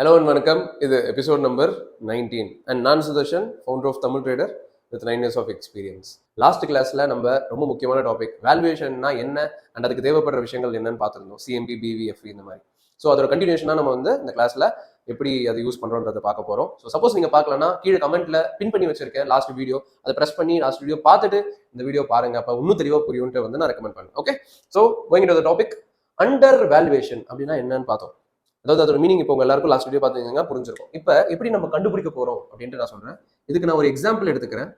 Hello and வணக்கம். இது episode number 19 and நான் Sudharshan, founder of Tamil trader with 9 years of experience. Last கிளாஸில் நம்ம ரொம்ப முக்கியமான டாபிக் வேல்யூவேஷன்னா என்ன அண்ட் அதுக்கு தேவைப்படுற விஷயங்கள் என்னன்னு பார்த்துருந்தோம். சிஎம்பி, பிவிஎஃப்இ இந்த மாதிரி. ஸோ அதோட கண்டினியூஷனாக நம்ம வந்து இந்த கிளாஸில் எப்படி அதை யூஸ் பண்ணுறோன்றதை பார்க்க போகிறோம். ஸோ சப்போஸ் நீங்கள் பார்க்கலன்னா கீழே கமெண்ட்டில் பின் பண்ணி வச்சிருக்கேன் லாஸ்ட் வீடியோ, அதை ப்ரெஸ் பண்ணி லாஸ்ட் வீடியோ பார்த்துட்டு இந்த வீடியோ பாருங்க, அப்போ இன்னும் தெளிவாக புரியும்ட்டு வந்து நான் ரெக்கமெண்ட் பண்ணேன். Okay, so going to the topic. Under valuation அப்படின்னா என்னன்னு பார்த்தோம். அதாவது அதோட மீனிங் இப்போ எல்லாருக்கும் லாஸ்ட் வீடியோ பார்த்தீங்கன்னா புரிஞ்சிருக்கும். இப்போ எப்படி நம்ம கண்டுபிடிக்க போறோம் அப்படின்ட்டு நான் சொல்றேன். இதுக்கு நான் ஒரு எக்ஸாம்பிள் எடுத்துக்கிறேன்.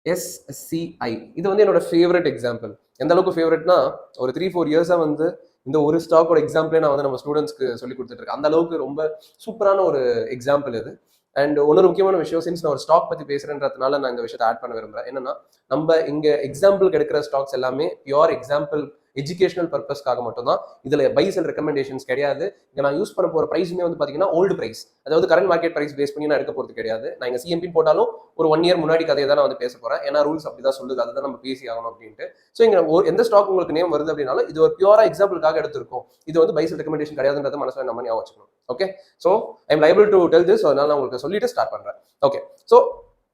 SCI இது வந்து என்னோட ஃபேவரட் எக்ஸாம்பிள். எந்த அளவுக்கு ஃபேவரட்னா ஒரு 3-4 இயர்ஸா வந்து இந்த ஒரு ஸ்டாக்கோட எக்ஸாம்பிளே நான் வந்து நம்ம ஸ்டூடெண்ட்ஸ்க்கு சொல்லி கொடுத்துட்டு இருக்கேன். அந்த அளவுக்கு ரொம்ப சூப்பரான ஒரு எக்ஸாம்பிள் இது. அண்ட் இன்னொரு முக்கியமான விஷயம், சின்ஸ் நான் ஒரு ஸ்டாக் பத்தி பேசுறேன்றதுனால நான் இந்த விஷயத்தை ஆட் பண்ண விரும்புறேன். என்னன்னா, நம்ம இங்க எக்ஸாம்பிள் எடுக்கிற ஸ்டாக்ஸ் எல்லாமே பியூர் எக்ஸாம்பிள் எஜுகேஷனல் பர்பஸ்க்காக மட்டும்தான். இதுல பைஸ் அண்ட் ரெக்கமெண்டேஷன்ஸ் கிடையாது. இங்க நான் யூஸ் பண்ண போற பிரைஸுமே வந்து பாத்தீங்கன்னா ஓல்டு பிரைஸ், அதாவது கரண்ட் மார்க்கெட் பிரைஸ் பேஸ் பண்ணி நான் எடுக்க போறது கிடையாது. நான் இங்க சிஎம்பி போட்டாலும் ஒரு 1 year முன்னாடி கதையை தான் நான் வந்து பேச போறேன். ஏன்னா ரூல்ஸ் அப்படிதான் சொல்லுது, அதுதான் நம்ம பேசி ஆகணும் அப்படின்ட்டு. ஸோ இங்க எந்த ஸ்டாக் உங்களுக்கு நேம் வருது அப்படின்னாலும் இது ஒரு பியூரா எக்ஸாம்பிளுக்காக எடுத்திருக்கோம். இது வந்து பைஸ் அண்ட் ரெக்கமெண்டேஷன் கிடையாதுன்றத மனசுல நம்ம ஞாபகம் வச்சுக்கணும். Okay, so I am liable to tell this, அதனால நான் உங்களுக்கு சொல்லிட்டு ஸ்டார்ட் பண்றேன். ஓகே, ஸோ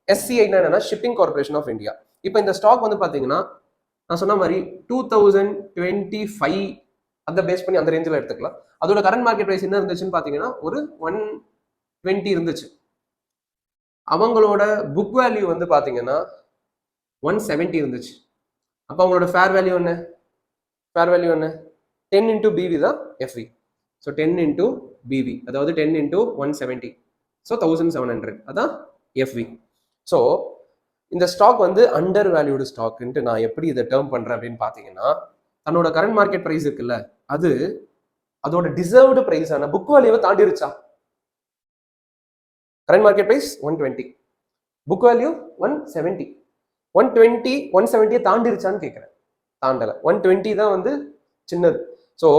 SCI என்னன்னா ஷிப்பிங் கார்பரேஷன் ஆஃப் இந்தியா. இப்போ இந்த ஸ்டாக் வந்து பாத்தீங்கன்னா நான் சொன்ன மாதிரி 2025 அதை பேஸ் பண்ணி அந்த ரேஞ்சில் எடுத்துக்கலாம். அதோட கரண்ட் மார்க்கெட் பிரைஸ் என்ன இருந்துச்சுன்னு பாத்தீங்கன்னா ஒரு 120 இருந்துச்சு. அவங்களோட புக் வேல்யூ வந்து பாத்தீங்கன்னா 170 இருந்துச்சு. அப்போ அவங்களோட ஃபேர் வேல்யூ என்ன? 10 into BV தான் FV. ஸோ 10 into BV, அதாவது 10 into 170, ஸோ 1700 அதான் FV. ஸோ இந்த ஸ்டாக் வந்து அண்டர் வேல்யூடு ஸ்டாக்ன்ட்டு நான் எப்படி இதை டேர்ம் பண்றேன் அப்படின்னு பாத்தீங்கன்னா, தன்னோட கரண்ட் மார்க்கெட் பிரைஸ் இருக்குல்ல, அது அதோட டிசர்வ்டு பிரைஸான புக் வேல்யூவை தாண்டிருச்சா? Current market price 120, book value 170. 120 170 தாண்டிருச்சான்னு கேட்கிறேன். தாண்டல. 120 தான் வந்து சின்னது. ஸோ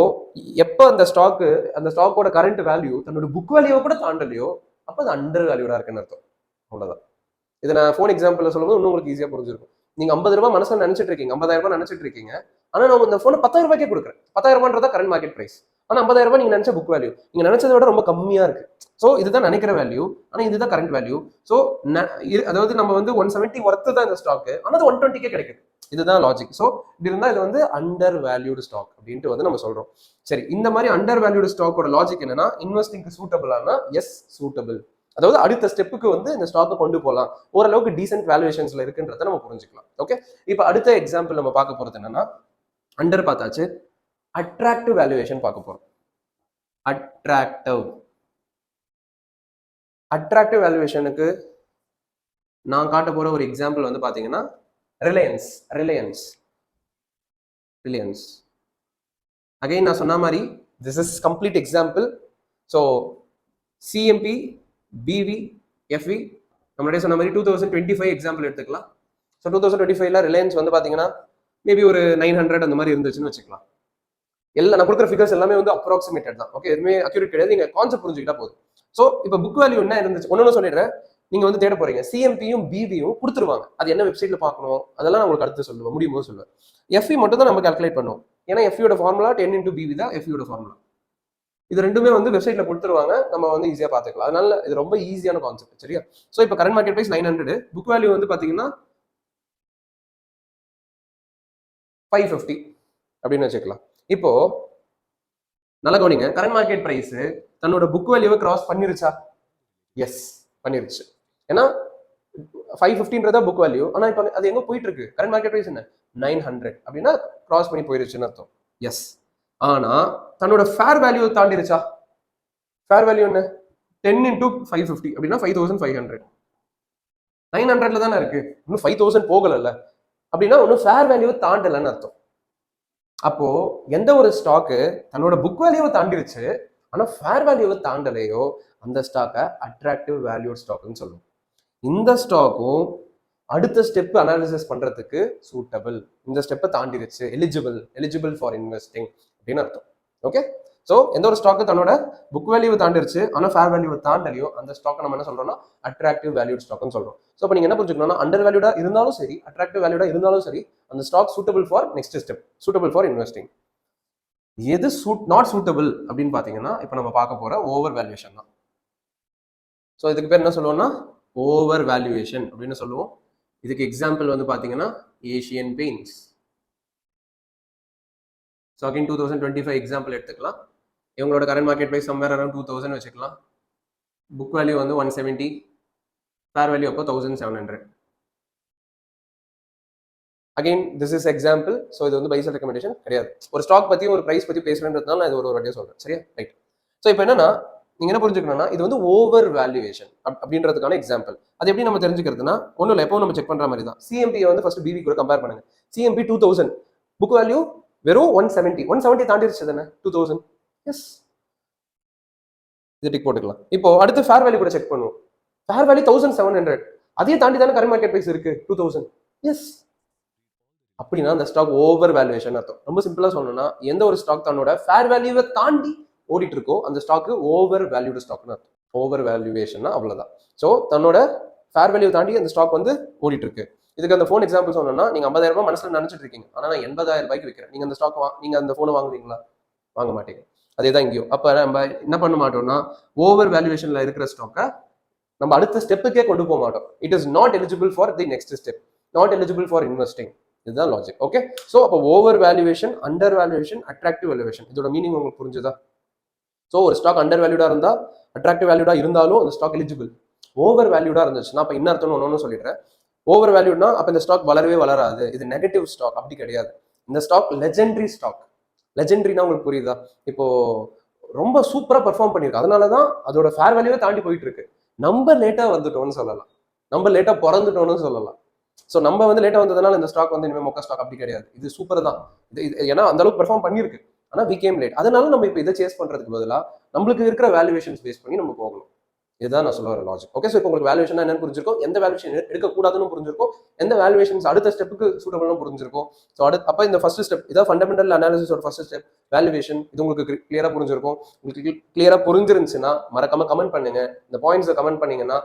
எப்போ அந்த ஸ்டாக்கோட கரண்ட் வேல்யூ தன்னோட புக் வேல்யூவை கூட தாண்டலையோ, அப்போ அது அண்டர் வேல்யூடா இருக்குன்னு அர்த்தம். அவ்வளவுதான். இதை நான் ஃபோன் எக்ஸாம்பிள் சொல்லும்போது இன்னும் உங்களுக்கு ஈஸியாக புரிஞ்சிருக்கும். நீங்க 50 ரூபாய் மனசுல நினைச்சிட்டு இருக்கீங்க, 50,000 ரூபாய் நினைச்சிட்டு இருக்கீங்க. ஆனா நான் இந்த ஃபோனை 10,000 ரூபாய்க்கே கொடுக்குறேன். 10,000 ரூபாய்ன்றதா கரண்ட் மார்க்கெட் பிரைஸ். ஆனா 50,000 ரூபாய் நீங்க நினைச்ச புக் வேல்யூ நீங்க நினைச்சதை விட ரொம்ப கம்மியா இருக்கு. ஸோ இதுதான் நினைக்கிற வேல்யூ, ஆனா இதுதான் கரண்ட் வேல்யூ. ஸோ அதாவது நம்ம வந்து 170 ஒர்த்து தான் இந்த ஸ்டாக், ஆனா அது 120 கிடைக்குது. இதுதான் லாஜிக். ஸோ இப்படி இருந்தா இது வந்து அண்டர் வேல்யூடு ஸ்டாக் அப்படின்ட்டு வந்து நம்ம சொல்றோம். சரி, இந்த மாதிரி அண்டர் வேல்யூடு ஸ்டாக்கோட லாஜிக் என்னன்னா, இன்வெஸ்டிங்க்கு சூட்டபிளானா எஸ் சூட்டபிள், அதாவது அடுத்த ஸ்டெப்புக்கு வந்து இந்த ஸ்டாக்கை கொண்டு போகலாம், ஓரளவுக்கு டீசென்ட் வேல்யூவேஷன்ஸ்ல இருக்குன்றத நம்ம புரிஞ்சுக்கலாம். ஓகே, இப்போ அடுத்த எக்ஸாம்பிள் நம்ம பார்க்க போறது என்னன்னா, அண்டர் பார்த்தாச்சு, அட்ராக்டிவ் வேல்யூவேஷன் பார்க்க போறோம். அட்ராக்டிவ் வேல்யூவேஷனுக்கு நான் காட்ட போற ஒரு எக்ஸாம்பிள் வந்து பாத்தீங்கன்னா ரிலையன்ஸ். அகைன் நான் சொன்ன மாதிரி this is complete example. So CMP, PV, FV நம்மளுடைய சொன்ன மாதிரி 2025 எக்ஸாம்பிள் எடுத்துக்கலாம். ஸோ 2025ல ரிலையன்ஸ் வந்து பாத்தீங்கன்னா மேபி ஒரு 900 அந்த மாதிரி இருந்துச்சுன்னு வச்சுக்கலாம். எல்லாம் நான் கொடுக்குற ஃபிகர்ஸ் எல்லாமே வந்து அப்ராக்சிமேட்டட் தான். ஓகே, எதுவுமே அக்யூரேட் கிடையாது. நீங்க கான்செப்ட் புரிஞ்சுக்கிட்டா போதும். ஸோ இப்போ புக் வேல்யூ என்ன இருந்துச்சு ஒன்னு சொல்லிடுறேன். நீங்க வந்து தேட போறீங்க, சிஎம்பியும் பிவியும் கொடுத்துருவாங்க. அது என்ன வெப்சைட்ல பார்க்கணும் அதெல்லாம் நான் உங்களுக்கு அடுத்து சொல்லுவேன், முடியும் போது சொல்லுவேன். எஃப்இ மட்டும் தான் நம்ம கால்குலேட் பண்ணுவோம். ஏன்னா எஃப்இயோட ஃபார்முலா 10 into BV தான் எஃப்இயோட ஃபார்முலா. இது ரெண்டுமே வந்து வெப்சைட்ல கொடுத்துருவாங்க, நம்ம வந்து ஈஸியா பாத்துக்கலாம். அதனால இது ரொம்ப ஈஸியான கான்செப்ட். சரியா? சோ இப்போ current market price 900, book value வந்து பாத்தீங்கன்னா 550 அப்படின்னு வச்சுக்கலாம். இப்போ நல்ல கவனிங்க, கரண்ட் மார்க்கெட் பிரைஸ் தன்னோட புக் வேல்யூவை கிராஸ் பண்ணிருச்சா? எஸ், பண்ணிருச்சு. ஏன்னா 550ன்றதா புக் வேல்யூ, ஆனா இப்போ அது எங்க போயிட்டு இருக்கு? கரண்ட் மார்க்கெட் பிரைஸ் என்ன 900 அப்படின்னா கிராஸ் பண்ணி போயிருச்சுன்னு அர்த்தம். எஸ், ஆனா தன்னோட ஃபேர் வேல்யூ தாண்டிருச்சா? ஃபேர் வேல்யூ என்ன? 10 into 550 அப்படின்னா 5500. 900ல தானே இருக்கு, இன்னும் 5000 போகல அப்படின்னா ஒன்னும் ஃபேர் வேல்யூ தாண்டலன்னு அர்த்தம். அப்போ எந்த ஒரு ஸ்டாக்கு தன்னோட புக் வேல்யூவை தாண்டிருச்சு ஆனா ஃபேர் வேல்யூவை தாண்டலையோ அந்த ஸ்டாக்கை அட்ராக்டிவ் வேல்யூ ஸ்டாக்னு சொல்லுவோம். இந்த ஸ்டாக்கும் அடுத்த ஸ்டெப் அனாலிசிஸ் பண்றதுக்கு சூட்டபிள், இந்த ஸ்டெப்பை தாண்டிருச்சு, எலிஜிபிள் ஃபார் இன்வெஸ்டிங் அப்படின்னு அர்த்தம். ஓகே, ஸோ எந்த ஒரு ஸ்டாக்கு தன்னோட புக் வேல்யூவை தாண்டிருச்சு ஆனால் ஃபேர் வேல்யூவை தாண்டலையோ அந்த ஸ்டாக்கை நம்ம என்ன சொல்றோம்னா அட்ராக்டிவ் வேல்யூட் ஸ்டாக்னு சொல்றோம். ஸோ இப்போ நீங்க என்ன புரிஞ்சுக்கணும்னா, அண்டர் வேல்யூடா இருந்தாலும் சரி, அட்ராக்டிவ் வேல்யூடா இருந்தாலும் சரி, அந்த stock suitable for next step, suitable for investing. எது நாட் சூட்டபிள் அப்படின்னு பார்த்தீங்கன்னா இப்போ நம்ம பார்க்க போகிற ஓவர் வேல்யூவேஷன் தான். ஸோ இதுக்கு பேர் என்ன சொல்லுவோம்னா ஓவர் வேல்யூவேஷன் அப்படின்னு சொல்லுவோம். இதுக்கு எக்ஸாம்பிள் வந்து பார்த்தீங்கன்னா Asian Paints. So again 2025 example எடுத்துக்கலாம். இவங்களோட current market price somewhere around 2000 வச்சுக்கலாம். புக் வேல்யூ வந்து 170, ஃபேர் வேல்யூ அப்போ 1700. Again this is example. So இது வந்து பை செல் ரெக்கமெண்டேஷன் கிடையாது. ஒரு ஸ்டாக் பற்றி ஒரு ப்ரைஸ் பற்றி பேசுறதுனால நான் இது ஒரு வாட்டியாக சொல்கிறேன். சரியா? ரைட். ஸோ இப்போ என்னன்னா நீங்கள் என்ன புரிஞ்சுக்கணும்னா இது வந்து ஓவர் வேல்யூவேஷன் அப்படின்றதுக்கான எக்ஸாம்பிள். அது எப்படி நம்ம தெரிஞ்சுக்கிறதுனா ஒன்றும் இல்லை, எப்போ நம்ம செக் பண்ணுற மாதிரி தான். சிஎம்பியை வந்து ஃபர்ஸ்ட் பிவி கூட கம்பேர் பண்ணுங்க. சிஎம்பி 2000, புக் வேல்யூ வெறும் 170 தாண்டிடுச்சு தானே 2000. எஸ், இது டிக் போட்டுக்கலாம். இப்போ அடுத்து ஃபேர் வேல்யூ கூட செக் பண்ணுவோம். ஃபேர் வேல்யூ 1700, அதையும் தாண்டி தானே கரண்ட் மார்க்கெட் ப்ரைஸ் இருக்கு 2000. எஸ், அப்படின்னா அந்த ஸ்டாக் ஓவர் வேல்யூவேஷன் அர்த்தம். ரொம்ப சிம்பிளா சொல்லணும்னா எந்த ஒரு ஸ்டாக் தன்னோட ஃபேர் வேல்யூவை தாண்டி ஓடிட்டு இருக்கோ அந்த ஸ்டாக்கு ஓவர் வேல்யூடு ஸ்டாக்னு அர்த்தம். ஓவர் வேல்யூவேஷன்னா அவ்வளவுதான். ஸோ தன்னோட ஃபேர் வேல்யூ தாண்டி அந்த ஸ்டாக் வந்து ஓடிட்டு இருக்கு. இதுக்கு அந்த ஃபோன் எக்ஸாம்பிள் சொன்னோம்னா நீங்க 50,000 ரூபாய் மனசுல நினைச்சிட்டு இருக்கீங்க, ஆனா நான் 80,000 ரூபாய்க்கு விற்கிறேன். நீங்க அந்த ஸ்டாக் நீங்க அந்த போனை வாங்குவீங்களா? வாங்க மாட்டீங்க. அதே தான் இங்கேயும். அப்ப நம்ம என்ன பண்ண மாட்டோம்னா ஓவர் வேல்யூவேஷன்ல இருக்கிற ஸ்டாக்கை நம்ம அடுத்த ஸ்டெப்புக்கே கொண்டு போக மாட்டோம். It is not eligible for the next step, not eligible for investing. இதுதான் லாஜிக். ஓகே, ஸோ அப்போ over valuation, under valuation, attractive valuation, இதோட மீனிங் உங்களுக்கு புரிஞ்சுதா? ஸோ ஒரு ஸ்டாக் அண்டர் வேல்யூடா இருந்தா, அட்ராக்டிவ் வேல்யூடா இருந்தாலும் அந்த ஸ்டாக் எலிஜிபிள். ஓவர் வேல்யூடா இருந்துச்சுன்னா அப்போ என்ன அர்த்தம்னு ஒன்று சொல்லிடுறேன். ஓவர் வேல்யூனா அப்போ இந்த ஸ்டாக் வளரவே வளராது, இது நெகட்டிவ் ஸ்டாக். அப்படி கிடையாது. இந்த ஸ்டாக் லெஜெண்டரி ஸ்டாக். லெஜெண்டரினா உங்களுக்கு புரியுதா? இப்போ ரொம்ப சூப்பரா பெர்ஃபார்ம் பண்ணிருக்கு, அதனாலதான் அதோட ஃபேர் வேல்யூவே தாண்டி போயிட்டு இருக்கு. நம்ம லேட்டா வந்துட்டோம்னு சொல்லலாம், நம்ம லேட்டா பிறந்துட்டோம்னு சொல்லலாம். ஸோ நம்ம வந்து லேட்டா வந்ததுனால இந்த ஸ்டாக் வந்து இனிமேல் மொக்க ஸ்டாக் அப்படி கிடையாது. இது சூப்பர் தான். இது ஏன்னா அந்த அளவுக்கு பெர்ஃபார்ம் பண்ணிருக்கு, ஆனா வி கேம் லேட். அதனால நம்ம இப்போ இதை சேஸ் பண்றதுக்கு பதிலாக நம்மளுக்கு இருக்கிற வேல்யூவேஷன்ஸ் பேஸ் பண்ணி நம்ம போகணும். இதுதான் நான் சொல்ல வர லாஜிக். ஓகே, ஸோ இப்போ உங்களுக்கு வேல்யூவேஷன் என்னன்னு புரிஞ்சிருக்கும், எந்த வேல்யூவேஷன் எடுக்கக்கூடாதுன்னு புரிஞ்சிருக்கும், எந்த வேல்யூவேஷன்ஸ் அடுத்த ஸ்டெப்புக்கு சூட்டபிள்னு புரிஞ்சிருக்கும். ஸோ அப்போ இந்த ஃபர்ஸ்ட் ஸ்டெப் இதான் ஃபண்டமெண்டல் அனாலிசிஸோட ஃபர்ஸ்ட் ஸ்டெப் வேல்யூவேஷன். இது உங்களுக்கு கிளியரா புரிஞ்சிருக்கும். உங்களுக்கு கிளியரா புரிஞ்சிருந்துச்சுன்னா மறக்காம கமெண்ட் பண்ணுங்க. இந்த பாயிண்ட்ஸை கமெண்ட் பண்ணீங்கன்னா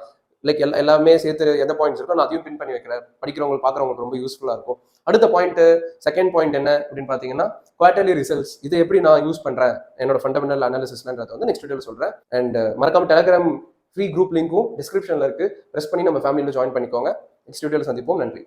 லைக் எல்லாமே சேர்த்து எந்த பாயிண்ட்ஸ் இருக்கோ நான் அதையும் பின் பண்ணி வைக்கிறேன். படிக்கிறவங்க பார்க்குறவங்களுக்கு ரொம்ப யூஸ்ஃபுல்லா இருக்கும். அடுத்த பாயிண்ட், செகண்ட் பாயிண்ட் என்ன அப்படின்னு பார்த்தீங்கன்னா குவார்டர்லி ரிசல்ட்ஸ். இதை எப்படி நான் யூஸ் பண்றேன் என்னோட ஃபண்டமெண்டல் அனாலிசிஸ்ன்றதை வந்து நெக்ஸ்ட் வீடியோவில் சொல்றேன். அண்ட் மறக்காம டெலிகிராம் ஃப்ரீ குரூப் லிங்க்கும் டிஸ்கிரிப்ஷன்ல இருக்கு, ப்ரெஸ் பண்ணி நம்ம ஃபேமிலியில் ஜாயின் பண்ணிக்கோங்க. நெக்ஸ்ட் வீடியோவில் சந்திப்போம். நன்றி.